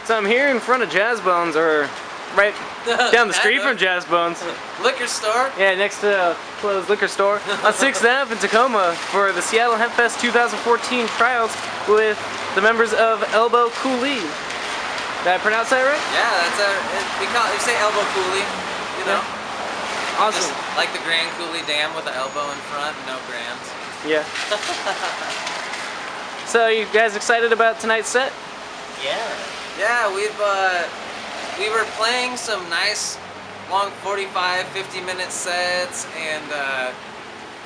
So I'm here in front of Jazz Bones, or right down the street from Jazz Bones. Liquor store? Yeah, next to a closed liquor store on 6th Ave in Tacoma for the Seattle Hempfest 2014 tryouts with the members of Elbow Coulee. Did I pronounce that right? Yeah, we say Elbow Coulee, you know. Yeah. Awesome. Just like the Grand Coulee Dam with the elbow in front, no grand. Yeah. So you guys excited about tonight's set? Yeah, we were playing some nice long 45, 50-minute sets, and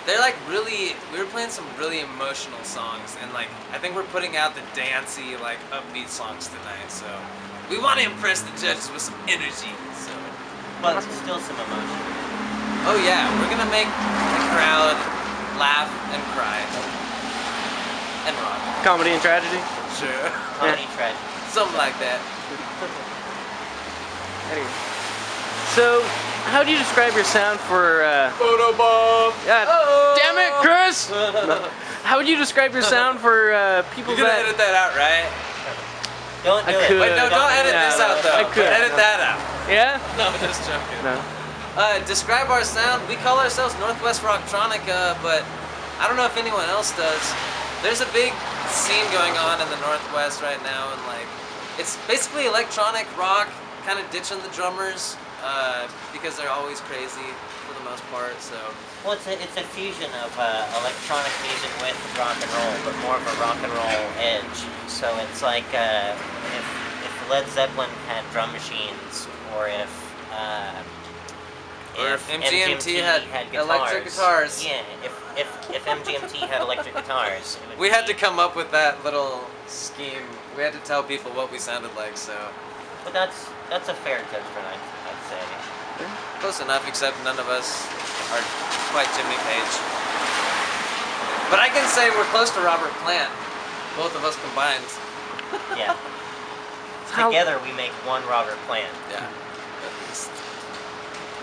they're like we were playing some really emotional songs, and like I think we're putting out the dancey, like upbeat songs tonight, so we want to impress the judges with some energy, so. But still some emotion. Oh yeah, we're gonna make the crowd laugh and cry. And rock. Comedy and tragedy? Sure. Comedy tragedy. Something like that. Anyway. So, how do you describe your sound for, Photo bomb! Damn it, Chris! No. How would you describe your sound for, people You're gonna edit that out, right? Don't do it. could. Wait, no, don't edit this out, though. I could. Edit that out. Yeah? No, just joking. No. Describe our sound. We call ourselves Northwest Rocktronica, but I don't know if anyone else does. There's a big scene going on in the Northwest right now, and like, it's basically electronic rock, kind of ditching the drummers, because they're always crazy for the most part, so. Well, it's a fusion of electronic music with rock and roll, but more of a rock and roll edge. So it's like if Led Zeppelin had drum machines, or if MGMT had guitars. electric guitars. Yeah, if MGMT had electric guitars. We had to come up with that little scheme. We had to tell people what we sounded like, so. But that's a fair judgment, I'd say. Close enough, except none of us are quite Jimmy Page. But I can say we're close to Robert Plant, both of us combined. Yeah. Together we make one Robert Plant. Yeah.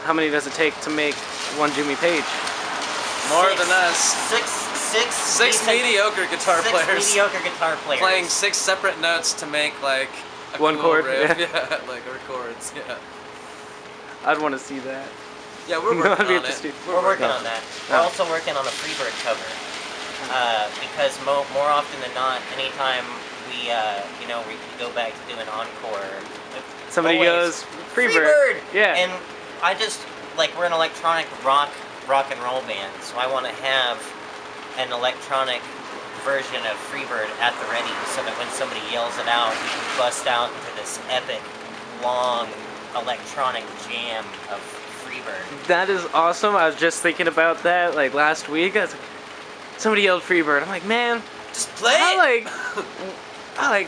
How many does it take to make one Jimmy Page? More than us. Six mediocre guitar players. Six mediocre guitar players. Playing 6 separate notes to make like a one cool chord. riff. Yeah. Yeah, like our chords. Yeah. I'd want to see that. Yeah, we're working on it. We're working on that. We're also working on a Freebird cover. Because more often than not, anytime we go back to do an encore, Somebody goes, Freebird! Yeah. And I just, like, we're an electronic rock and roll band, so I want to have an electronic version of Freebird at the ready, so that when somebody yells it out, we can bust out into this epic, long, electronic jam of Freebird. That is awesome. I was just thinking about that, like, last week. I was like, somebody yelled Freebird. I'm like, man, just play it!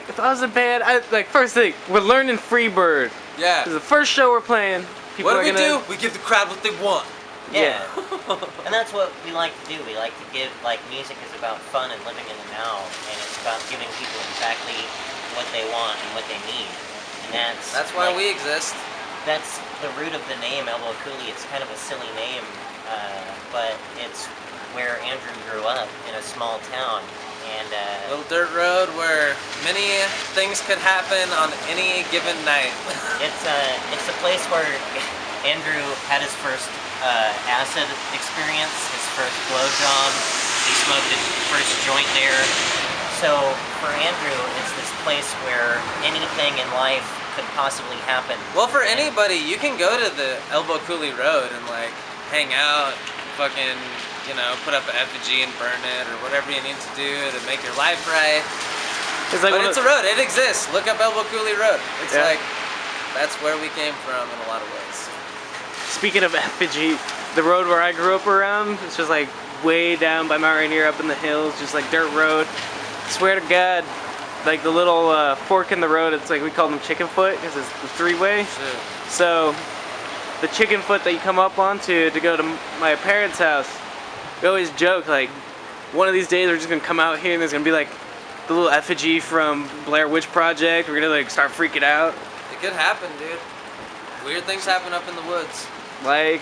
If I was a band, first thing, we're learning Freebird. Yeah. This is the first show we're playing. What do we do? We give the crowd what they want. Yeah. And that's what we like to do. We like to give, like, music is about fun and living in the now, and it's about giving people exactly what they want and what they need. And that's why we exist. That's the root of the name, Elbow Coulee. It's kind of a silly name, but it's where Andrew grew up, in a small town. And little dirt road where many things could happen on any given night. It's a place where Andrew had his first acid experience, his first blowjob. He smoked his first joint there. So for Andrew, it's this place where anything in life could possibly happen. Well, for anybody, you can go to the Elbow Coulee Road and like hang out, fucking, you know, put up an effigy and burn it, or whatever you need to do to make your life right. It's like, but it's a road. It exists. Look up Elbow Coulee Road. It's like, that's where we came from in a lot of ways. Speaking of effigy, the road where I grew up around, it's just like way down by Mount Rainier up in the hills, just like dirt road. Swear to God, like the little fork in the road, it's like we call them chicken foot because it's the three-way. Shit. So the chicken foot that you come up onto to go to my parents' house, we always joke like, one of these days we're just gonna come out here and there's gonna be like the little effigy from Blair Witch Project. We're gonna like start freaking out. It could happen, dude. Weird things happen up in the woods. Like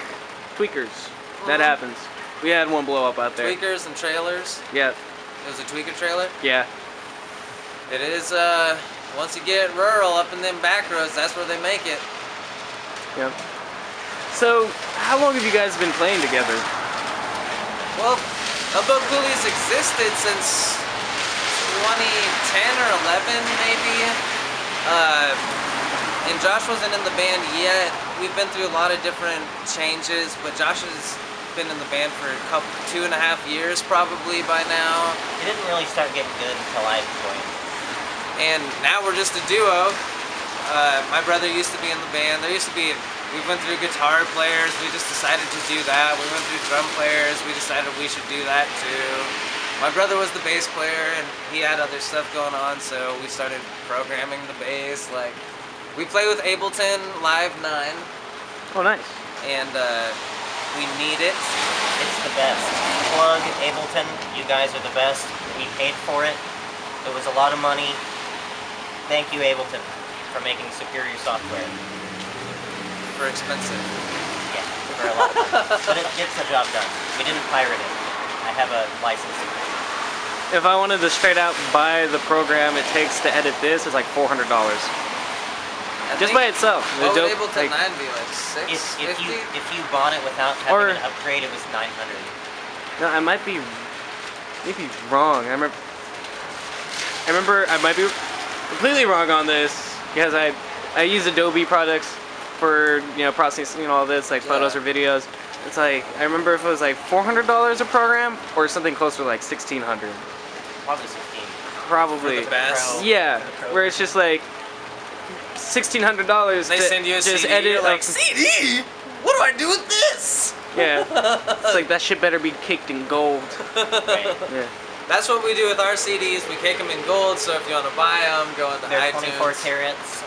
tweakers. That happens. We had one blow up out there. Tweakers and trailers. Yeah. It was a tweaker trailer? Yeah. It is, once you get rural up in them back roads, that's where they make it. Yep. So, how long have you guys been playing together? Well, Elbow Coulee's existed since 2010 or 11 maybe. And Josh wasn't in the band yet. We've been through a lot of different changes, but Josh has been in the band for 2.5 years probably by now. It didn't really start getting good until I joined. And now we're just a duo. My brother used to be in the band. We went through guitar players. We just decided to do that. We went through drum players. We decided we should do that too. My brother was the bass player, and he had other stuff going on, so we started programming the bass. Like, we play with Ableton Live 9. Oh, nice. And we need it. It's the best. Plug, Ableton, you guys are the best. We paid for it. It was a lot of money. Thank you, Ableton, for making superior software. For expensive. Yeah, for a lot of money. But it gets the job done. We didn't pirate it. I have a license agreement. If I wanted to straight out buy the program it takes to edit this, it's like $400. Just by itself. What would Dope, Ableton like, 9 be, like If you bought it without having an upgrade, it was $900. No, I might be wrong. I remember I might be completely wrong on this because I use Adobe products for, you know, processing all this, like photos or videos. It's like, I remember if it was like $400 a program or something closer to like $1,600. Probably 16. Probably. For the best. Yeah, where it's just like $1,600. They send you a just CD, edit you're like, CD? What do I do with this? Yeah. It's like that shit better be caked in gold. Right. Yeah. That's what we do with our CDs. We cake them in gold, so if you want to buy them, go into They're iTunes. 24 carats.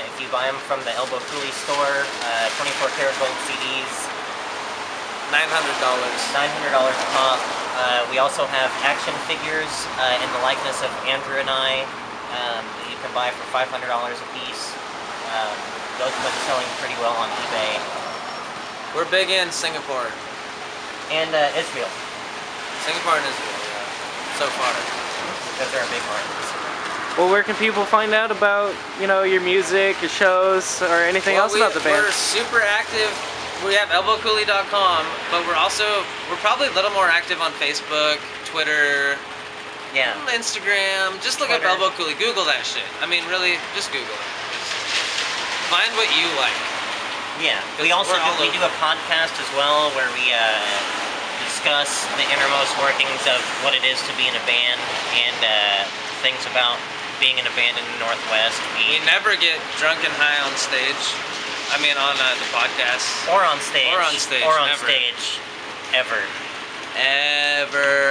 If you buy them from the Elbow Coulee store, 24 karat gold CDs. $900. $900 a pop. We also have action figures in the likeness of Andrew and I that you can buy for $500 a piece. Those have been selling pretty well on eBay. We're big in Singapore. And Israel, Singapore and Israel, yeah. So far. because they're a big market. Well, where can people find out about, you know, your music, your shows, or anything else about the band? We're super active. We have elbowcoulee.com, but we're probably a little more active on Facebook, Twitter, Yeah. Instagram. Just look up Twitter. Elbow Coulee. Google that shit. I mean, really, just Google it. Find what you like. Yeah. We We're also all do over. a podcast as well where we discuss the innermost workings of what it is to be in a band and things about being in a band in the Northwest. We never get drunk and high on stage. I mean, on the podcast. Or on stage. Or on stage, Or on never. stage. Ever.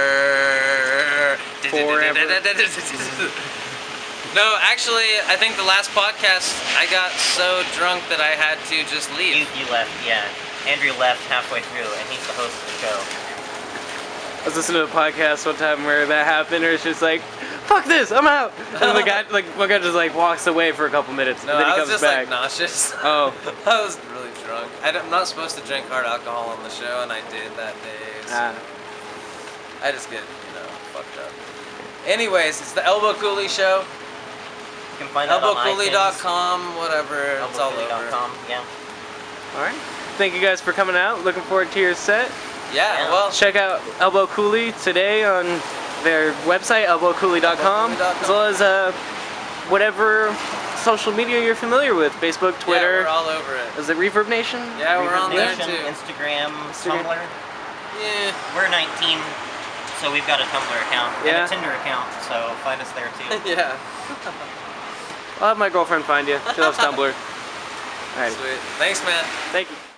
Ever. Forever. No, actually, I think the last podcast, I got so drunk that I had to just leave. You left, yeah. Andrew left halfway through, and he's the host of the show. I was listening to a podcast one time where that happened, or it's just like, fuck this, I'm out. And the guy, like, one guy just like walks away for a couple minutes, No, and then he I comes was just back. like nauseous. Oh. I was really drunk. I'm not supposed to drink hard alcohol on the show, and I did that day. So Ah. I just get, fucked up. Anyways, it's the Elbow Coulee show. You can find that on iTunes. Elbowcoulee.com, whatever. It's all over. Elbowcoulee.com, yeah. All right. Thank you guys for coming out. Looking forward to your set. Yeah, Yeah. well, Check out Elbow Coulee today on their website, elbowcoulee.com, as well as whatever social media you're familiar with, Facebook, Twitter. yeah, we're all over it. Is it Reverb Nation? Yeah, we're on there Nation, too. Instagram, Tumblr. Yeah. We're 19, so we've got a Tumblr account Yeah. and a Tinder account, so find us there too. Yeah. I'll have my girlfriend find you. She loves Tumblr. All right. Sweet. Thanks, man. Thank you.